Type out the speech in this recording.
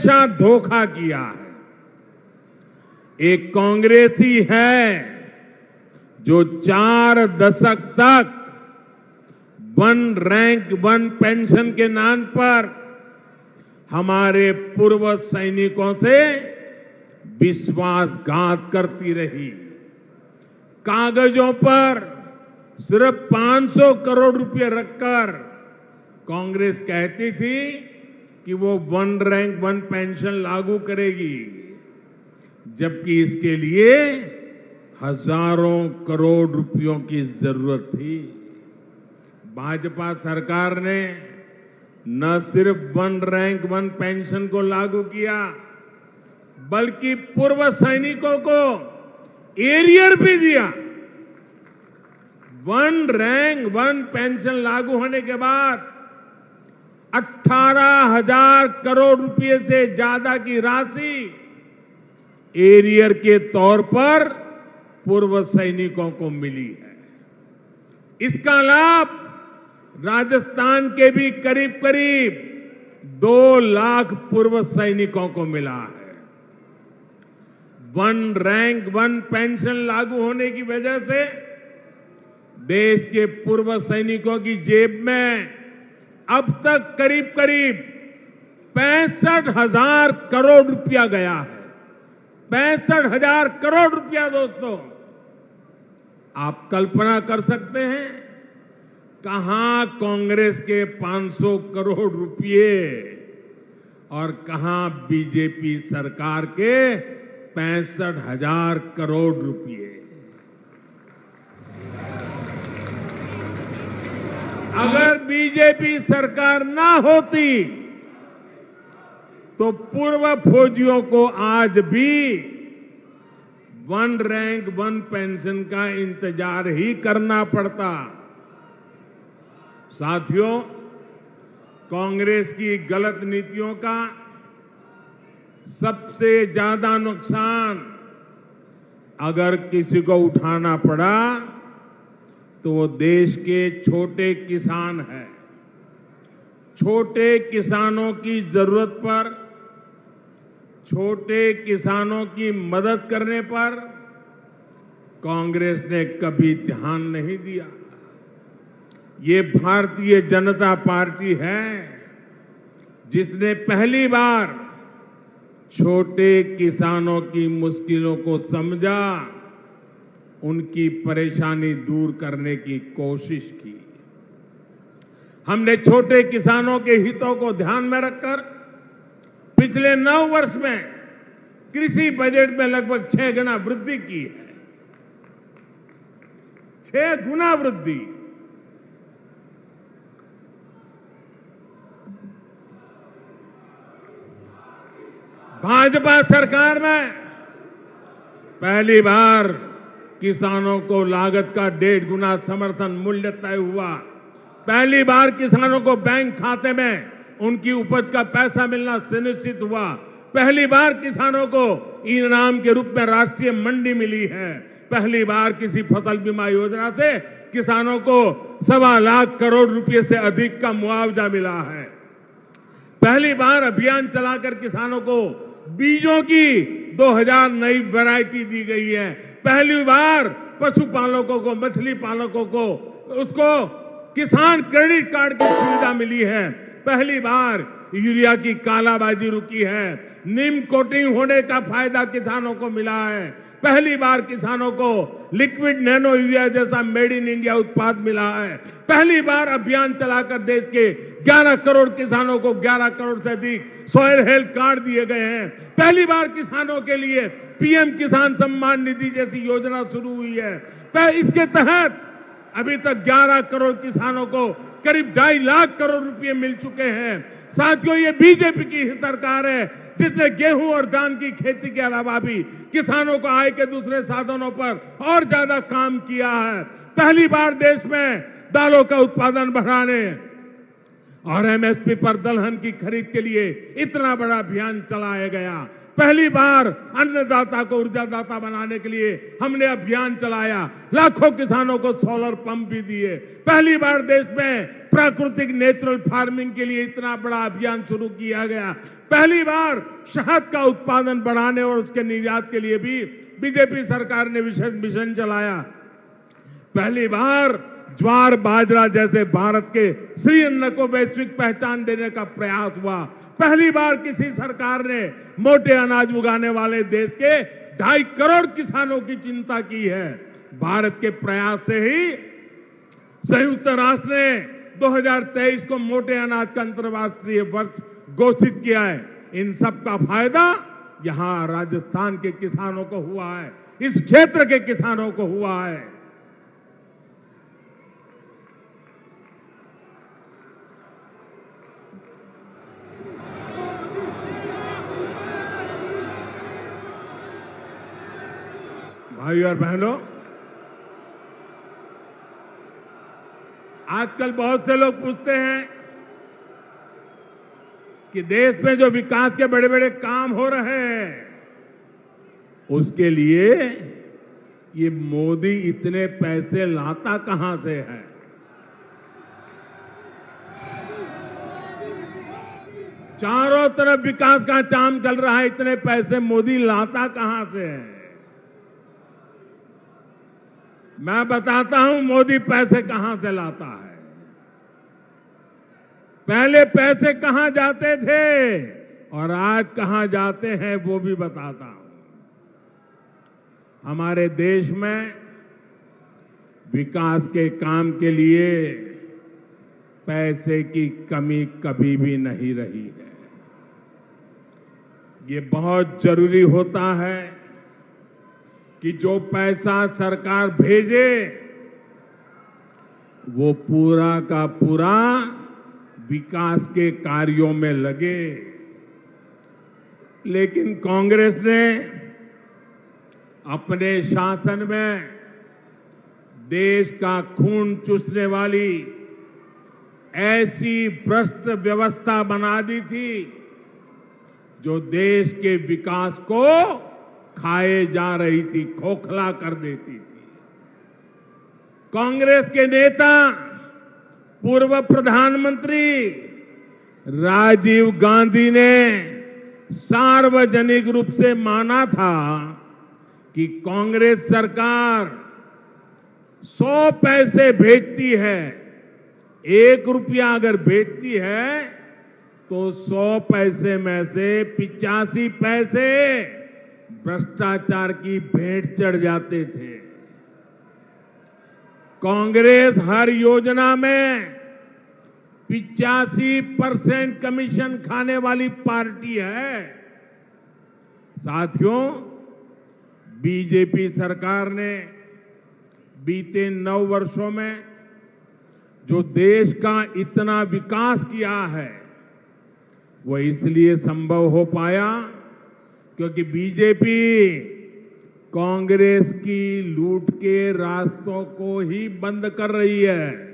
हमेशा धोखा किया है। एक कांग्रेस ही है जो 4 दशक तक 1 रैंक 1 पेंशन के नाम पर हमारे पूर्व सैनिकों से विश्वासघात करती रही। कागजों पर सिर्फ 500 करोड़ रुपए रखकर कांग्रेस कहती थी कि वो 1 रैंक 1 पेंशन लागू करेगी, जबकि इसके लिए हजारों करोड़ रुपयों की जरूरत थी। भाजपा सरकार ने न सिर्फ 1 रैंक 1 पेंशन को लागू किया, बल्कि पूर्व सैनिकों को एरियर भी दिया। 1 रैंक 1 पेंशन लागू होने के बाद 18,000 करोड़ रुपए से ज्यादा की राशि एरियर के तौर पर पूर्व सैनिकों को मिली है। इसका लाभ राजस्थान के भी करीब करीब 2 लाख पूर्व सैनिकों को मिला है। 1 रैंक 1 पेंशन लागू होने की वजह से देश के पूर्व सैनिकों की जेब में अब तक करीब करीब 65,000 करोड़ रुपया गया है। 65,000 करोड़ रुपया दोस्तों, आप कल्पना कर सकते हैं कहां कांग्रेस के 500 करोड़ रुपए और कहां बीजेपी सरकार के 65,000 करोड़ रुपए। अगर बीजेपी सरकार ना होती तो पूर्व फौजियों को आज भी 1 रैंक 1 पेंशन का इंतजार ही करना पड़ता। साथियों, कांग्रेस की गलत नीतियों का सबसे ज्यादा नुकसान अगर किसी को उठाना पड़ा तो वो देश के छोटे किसान हैं। छोटे किसानों की जरूरत पर, छोटे किसानों की मदद करने पर कांग्रेस ने कभी ध्यान नहीं दिया। ये भारतीय जनता पार्टी है जिसने पहली बार छोटे किसानों की मुश्किलों को समझा, उनकी परेशानी दूर करने की कोशिश की। हमने छोटे किसानों के हितों को ध्यान में रखकर पिछले 9 वर्ष में कृषि बजट में लगभग 6 गुना वृद्धि की है। 6 गुना वृद्धि। भाजपा सरकार में पहली बार किसानों को लागत का 1.5 गुना समर्थन मूल्य तय हुआ। पहली बार किसानों को बैंक खाते में उनकी उपज का पैसा मिलना सुनिश्चित हुआ। पहली बार किसानों को इनाम के रूप में राष्ट्रीय मंडी मिली है। पहली बार किसी फसल बीमा योजना से किसानों को 1.25 लाख करोड़ रुपए से अधिक का मुआवजा मिला है। पहली बार अभियान चलाकर किसानों को बीजों की 2000 नई वैरायटी दी गई है। पहली बार पशुपालकों को, मछली पालकों को उसको किसान क्रेडिट कार्ड की सुविधा मिली है। पहली बार यूरिया की कालाबाजी रुकी है। नीम कोटिंग होने का फायदा किसानों को मिला है। पहली बार किसानों को लिक्विड नैनो यूरिया जैसा मेड इन इंडिया उत्पाद मिला है। पहली बार अभियान चलाकर देश के 11 करोड़ किसानों को 11 करोड़ से अधिक सॉइल हेल्थ कार्ड दिए गए हैं। पहली बार किसानों के लिए पीएम किसान सम्मान निधि जैसी योजना शुरू हुई है। इसके तहत अभी तक 11 करोड़ किसानों को करीब 2.5 लाख करोड़ रुपए मिल चुके हैं। साथियों, ये बीजेपी की ही सरकार है जिसने गेहूं और धान की खेती के अलावा भी किसानों को आय के दूसरे साधनों पर और ज्यादा काम किया है। पहली बार देश में दालों का उत्पादन बढ़ाने और एमएसपी पर दलहन की खरीद के लिए इतना बड़ा अभियान चलाया गया। पहली बार अन्नदाता को ऊर्जादाता बनाने के लिए हमने अभियान चलाया। लाखों किसानों को सोलर पंप भी दिए। पहली बार देश में प्राकृतिक नेचुरल फार्मिंग के लिए इतना बड़ा अभियान शुरू किया गया। पहली बार शहद का उत्पादन बढ़ाने और उसके निर्यात के लिए भी बीजेपी सरकार ने विशेष मिशन चलाया। पहली बार ज्वार बाजरा जैसे भारत के श्री अन्न को वैश्विक पहचान देने का प्रयास हुआ। पहली बार किसी सरकार ने मोटे अनाज उगाने वाले देश के 2.5 करोड़ किसानों की चिंता की है। भारत के प्रयास से ही संयुक्त राष्ट्र ने 2023 को मोटे अनाज का अंतर्राष्ट्रीय वर्ष घोषित किया है। इन सब का फायदा यहां राजस्थान के किसानों को हुआ है, इस क्षेत्र के किसानों को हुआ है। भाइयों और बहनों, आजकल बहुत से लोग पूछते हैं कि देश में जो विकास के बड़े बड़े काम हो रहे हैं उसके लिए ये मोदी इतने पैसे लाता कहां से है। चारों तरफ विकास का काम चल रहा है, इतने पैसे मोदी लाता कहां से है। मैं बताता हूं मोदी पैसे कहां से लाता है। पहले पैसे कहां जाते थे और आज कहां जाते हैं वो भी बताता हूं। हमारे देश में विकास के काम के लिए पैसे की कमी कभी भी नहीं रही है। ये बहुत जरूरी होता है कि जो पैसा सरकार भेजे वो पूरा का पूरा विकास के कार्यों में लगे। लेकिन कांग्रेस ने अपने शासन में देश का खून चूसने वाली ऐसी भ्रष्ट व्यवस्था बना दी थी जो देश के विकास को खाए जा रही थी, खोखला कर देती थी। कांग्रेस के नेता पूर्व प्रधानमंत्री राजीव गांधी ने सार्वजनिक रूप से माना था कि कांग्रेस सरकार 100 पैसे भेजती है, 1 रुपया अगर भेजती है तो 100 पैसे में से 85 पैसे भ्रष्टाचार की भेंट चढ़ जाते थे। कांग्रेस हर योजना में 85% कमीशन खाने वाली पार्टी है। साथियों, बीजेपी सरकार ने बीते 9 वर्षों में जो देश का इतना विकास किया है वो इसलिए संभव हो पाया क्योंकि बीजेपी कांग्रेस की लूट के रास्तों को ही बंद कर रही है।